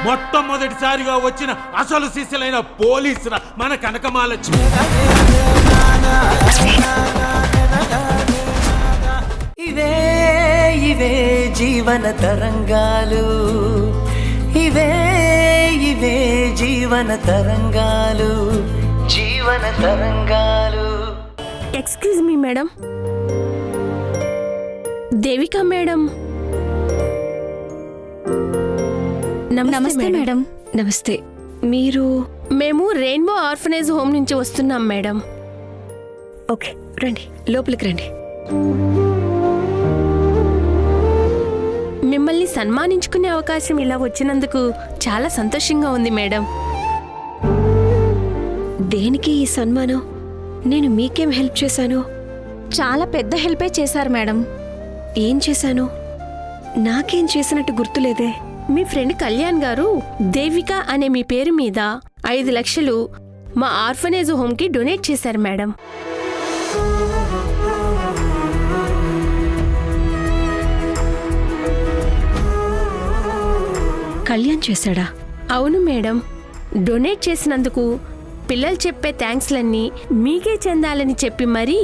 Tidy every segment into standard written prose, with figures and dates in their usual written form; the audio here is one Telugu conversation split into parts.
మొట్టమొదటిసారిగా వచ్చిన అసలు శిష్యులైన పోలీసుల మన కనకమాలక్ష్మి. ఇవే ఇవే జీవన తరంగాలు, ఇవే ఇవే జీవన తరంగాలు, జీవన తరంగాలు. Excuse me madam. Devika madam. నమస్తే మేడం. నమస్తే. మీరు? మేము రెయిన్బో ఆర్ఫనేజ్ హోమ్ నుంచి వస్తున్నాం మేడం. ఓకే రండి, లోపలికి రండి. మిమ్మల్ని సన్మానించుకునే అవకాశం ఇలా వచ్చినందుకు చాలా సంతోషంగా ఉంది మేడం. దేనికి ఈ సన్మానం? నేను మీకేం హెల్ప్ చేశాను? చాలా పెద్ద హెల్పే చేశారు మేడం. ఏం చేశాను? నాకేం చేసినట్టు గుర్తులేదే. మీ ఫ్రెండ్ కళ్యాణ్ గారు దేవిక అనే మీ పేరు మీద 5 లక్షలు మా ఆర్ఫనేజ్ హోమ్కి డొనేట్ చేశారు మేడం. కళ్యాణ్ చేశాడా? అవును మేడం. డొనేట్ చేసినందుకు పిల్లలు చెప్పే థ్యాంక్స్లన్నీ మీకే చెందాలని చెప్పి మరీ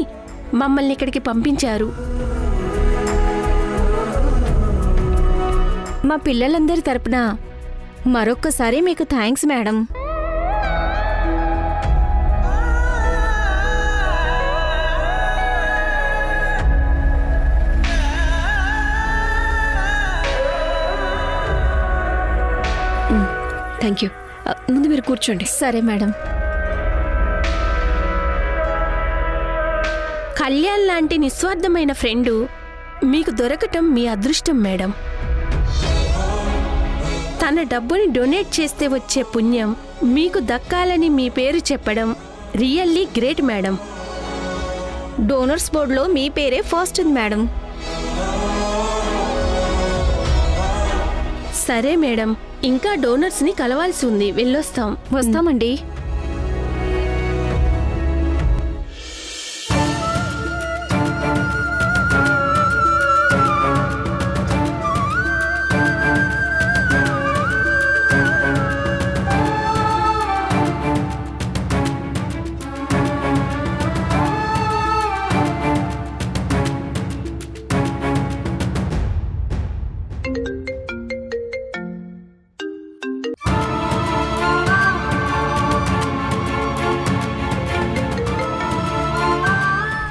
మమ్మల్ని ఇక్కడికి పంపించారు. మా పిల్లలందరి తరపున మరొక్కసారి మీకు థ్యాంక్స్ మేడం. Thank you. ముందు మీరు కూర్చోండి. సరే మేడం. కళ్యాణ్ లాంటి నిస్వార్థమైన ఫ్రెండు మీకు దొరకటం మీ అదృష్టం మేడం. తన డబ్బుని డొనేట్ చేస్తే వచ్చే పుణ్యం మీకు దక్కాలని మీ పేరు చెప్పడం రియల్లీ గ్రేట్ మేడం. డోనర్స్ బోర్డులో మీ పేరే ఫస్ట్ ఉంది మేడం. సరే మేడం, ఇంకా డోనర్స్ని కలవాల్సి ఉంది. వెళ్ళొస్తాం. వస్తామండి.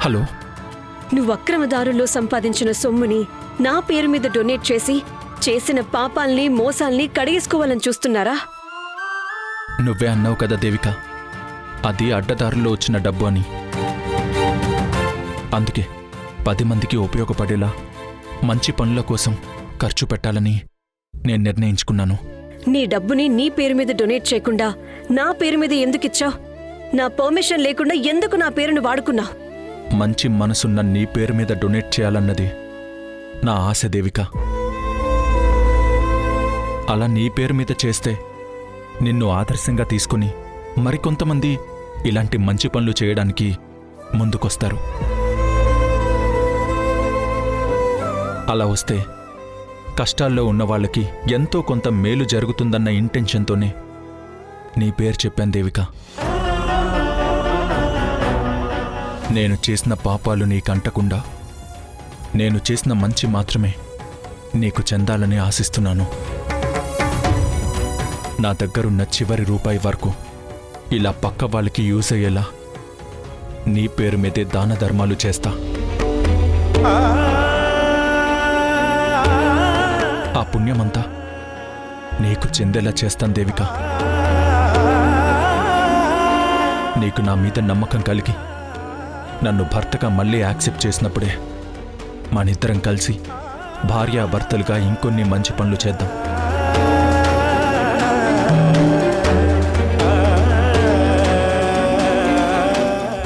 హలో. నువ్వు అక్రమదారుల్లో సంపాదించిన సొమ్ముని నా పేరు మీద డొనేట్ చేసి చేసిన పాపాల్ని మోసాల్ని కడిగేసుకోవాలని చూస్తున్నారా? నువ్వే అన్నావు కదా దేవిక, అది అడ్డదారుల్లో వచ్చిన డబ్బు అని. అందుకే 10 మందికి ఉపయోగపడేలా మంచి పనుల కోసం ఖర్చు పెట్టాలని నేను నిర్ణయించుకున్నాను. నీ డబ్బుని నీ పేరు మీద డొనేట్ చేయకుండా నా పేరు మీద ఎందుకిచ్చావు? నా పర్మిషన్ లేకుండా ఎందుకు నా పేరును వాడుకున్నావు? మంచి మనసున్న నీ పేరు మీద డొనేట్ చేయాలన్నది నా ఆశ దేవిక. అలా నీ పేరు మీద చేస్తే నిన్ను ఆదర్శంగా తీసుకుని మరికొంతమంది ఇలాంటి మంచి పనులు చేయడానికి ముందుకొస్తారు. అలా వస్తే కష్టాల్లో ఉన్నవాళ్ళకి ఎంతో కొంత మేలు జరుగుతుందన్న ఇంటెన్షన్తోనే నీ పేరు చెప్పాను దేవిక. నేను చేసిన పాపాలు నీకంటకుండా నేను చేసిన మంచి మాత్రమే నీకు చెందాలని ఆశిస్తున్నాను. నా దగ్గరున్న చివరి రూపాయి వరకు ఇలా పక్క వాళ్ళకి యూజ్ అయ్యేలా నీ పేరు మీదే దాన ధర్మాలు చేస్తా. ఆ పుణ్యమంతా నీకు చెందేలా చేస్తాను దేవిక. నీకు నా మీద నమ్మకం కలిగి నన్ను భర్తగా మళ్ళీ యాక్సెప్ట్ చేసినప్పుడే మనిద్దరం కలిసి భార్యాభర్తలుగా ఇంకొన్ని మంచి పనులు చేద్దాం.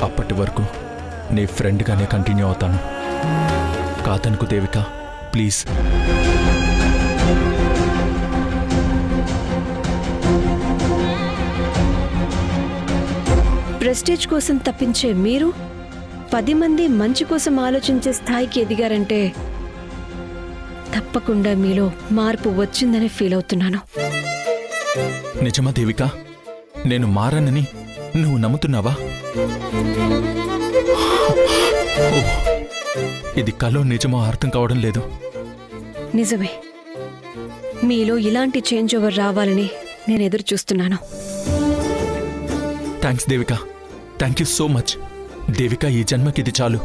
అప్పటి వరకు నీ ఫ్రెండ్గానే కంటిన్యూ అవుతాను. కాదనుకు దేవిక, ప్లీజ్. ప్రెస్టేజ్ కోసం తప్పించే మీరు 10 మంది మంచి కోసం ఆలోచించే స్థాయికి ఎదిగారంటే తప్పకుండా మీలో మార్పు వచ్చిందని ఫీల్ అవుతున్నాను. నిజమా దేవిక? నేను మారనని నువ్వు నమ్ముతున్నావా? ఓహ్, ఇది కలో నిజమో అర్థం కావడం లేదు. నిజమే, మీలో ఇలాంటి చేంజ్ ఓవర్ రావాలని నేను ఎదురు చూస్తున్నాను. Thanks Devika, thank you so much. Devika, ఈ జన్మకి ఇది చాలు.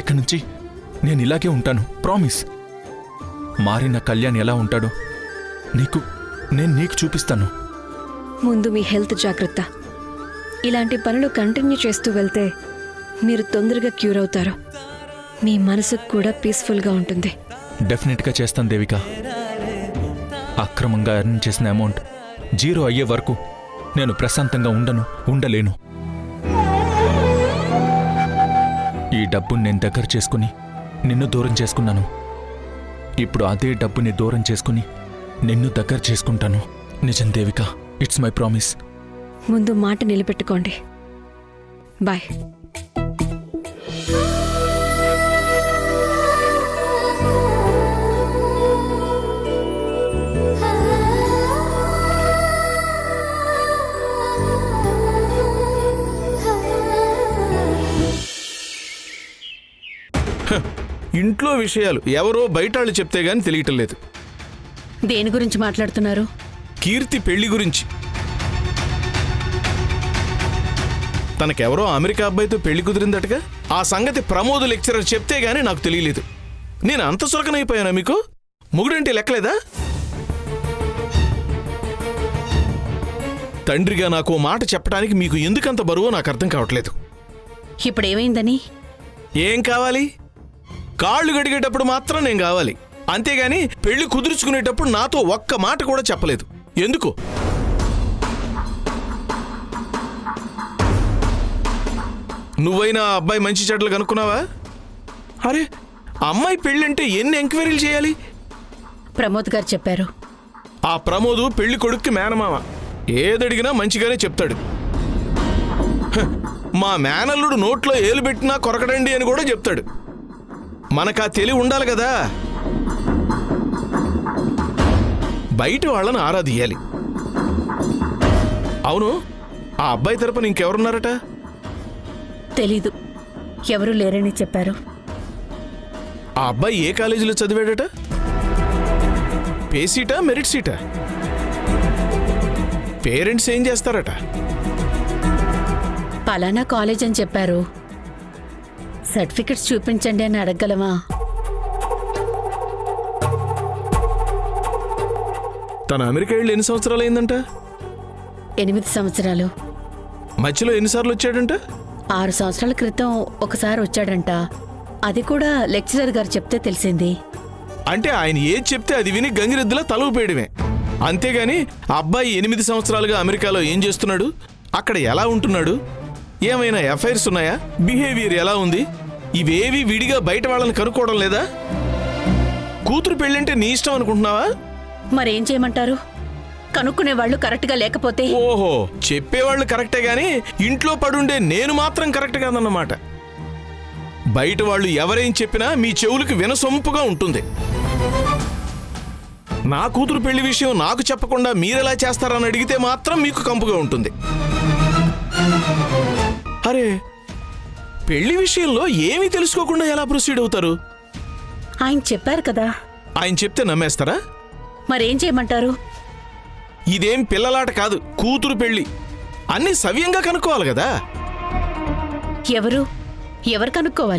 ఇక్కడి నుంచి నేను ఇలాగే ఉంటాను, ప్రామిస్. మారిన కళ్యాణ్ ఎలా ఉంటాడో నేను నీకు చూపిస్తాను. ముందు మీ హెల్త్ జాగ్రత్త. ఇలాంటి పనులు కంటిన్యూ చేస్తూ వెళ్తే మీరు తొందరగా క్యూర్ అవుతారు. మీ మనసుకు కూడా పీస్ఫుల్గా ఉంటుంది. డెఫినెట్గా చేస్తాను దేవిక. అక్రమంగా ఎర్న్ చేసిన అమౌంట్ జీరో అయ్యే వరకు నేను ప్రశాంతంగా ఉండలేను. ఈ డబ్బుని నేను దగ్గర చేసుకుని నిన్ను దూరం చేసుకున్నాను. ఇప్పుడు అదే డబ్బుని దూరం చేసుకుని నిన్ను దగ్గర చేసుకుంటాను. నిజం దేవిక, ఇట్స్ మై ప్రామిస్. ముందు మాట నిలబెట్టుకోండి. బాయ్. ఇంట్లో విషయాలు ఎవరో బయటాళ్ళు చెప్తే గాని తెలియటం లేదు. దేని గురించి మాట్లాడుతున్నారు? కీర్తి పెళ్లి గురించి. తనకెవరో అమెరికా అబ్బాయితో పెళ్లి కుదిరిందటగా. ఆ సంగతి ప్రమోద్ లెక్చరర్ చెప్తే గాని నాకు తెలియలేదు. నేను అంత సులకనైపోయానా మీకు? మొగుడంటే లెక్కలేదా? తండ్రిగా నాకు ఓ మాట చెప్పడానికి మీకు ఎందుకంత బరువో నాకు అర్థం కావట్లేదు. ఇప్పుడేమైందని? ఏం కావాలి? కాళ్ళు గడిగేటప్పుడు మాత్రం నేను కావాలి, అంతేగాని పెళ్లి కుదుర్చుకునేటప్పుడు నాతో ఒక్క మాట కూడా చెప్పలేదు. ఎందుకు? నువ్వైనా అబ్బాయి మంచి చెడ్డలు కనుక్కున్నావా? అరే, అమ్మాయి పెళ్ళంటే ఎన్ని ఎంక్వైరీలు చేయాలి? ప్రమోద్ గారు చెప్పారు. ఆ ప్రమోదు పెళ్లి కొడుక్కి మేనమామ. ఏదడిగినా మంచిగానే చెప్తాడు. మా మేనల్లుడు నోట్లో ఏలు పెట్టినా కొరకడండి అని కూడా చెప్తాడు. మనకా తెలివి ఉండాలి కదా. బయట వాళ్ళని ఆరాధియాలి. అవును, ఆ అబ్బాయి తరపున ఇంకెవరున్నారట? తెలీదు, ఎవరూ లేరని చెప్పారు. ఆ అబ్బాయి ఏ కాలేజీలో చదివాడట? పే సీటా, మెరిట్ సీటా? పేరెంట్స్ ఏం చేస్తారట? పలానా కాలేజ్ అని చెప్పారు. సర్టిఫికెట్స్ చూపించండి అని అడగలమా? తన అమెరికా వెళ్ళి ఎన్ని సంవత్సరాలు అయిందంట? 8 సంవత్సరాలు. మధ్యలో ఎన్నిసార్లు వచ్చాడంట? 6 సంవత్సరాల క్రితం ఒకసారి వచ్చాడంట. అది కూడా లెక్చరర్ గారు చెప్తే తెలిసింది. అంటే ఆయన ఏది చెప్తే అది విని గంగిరెద్దులా తలూపేయడమే, అంతేగాని అబ్బాయి 8 సంవత్సరాలుగా అమెరికాలో ఏం చేస్తున్నాడు, అక్కడ ఎలా ఉంటున్నాడు, ఏమైనా ఎఫ్ఐఆర్స్ ఉన్నాయా, బిహేవియర్ ఎలా ఉంది, ఇవేవి విడిగా బయట వాళ్ళని కనుక్కోవడం లేదా? కూతురు పెళ్ళంటే నీ ఇష్టం అనుకుంటున్నావా? మరేం చేయమంటారు? కనుక్కునే వాళ్ళు కరెక్ట్గా లేకపోతే? ఓహో, చెప్పేవాళ్ళు కరెక్టే గాని ఇంట్లో పడుండే నేను మాత్రం కరెక్ట్ కాదన్నమాట. బయట వాళ్ళు ఎవరేం చెప్పినా మీ చెవులకు వినసొంపుగా ఉంటుంది. నా కూతురు పెళ్లి విషయం నాకు చెప్పకుండా మీరెలా చేస్తారని అడిగితే మాత్రం మీకు కంపుగా ఉంటుంది. అరే, పెళ్లి విషయంలో ఏమీ తెలుసుకోకుండా ఎలా ప్రొసీడ్ అవుతారు? ఆయన చెప్పారు కదా. ఆయన చెప్తే నమ్మేస్తారా? మరేం చేయమంటారు? ఇదేం పిల్లలాట కాదు, కూతురు పెళ్లి. అన్నీ సవ్యంగా కనుక్కోవాలి కదా. ఎవరు కనుక్కోవాలి?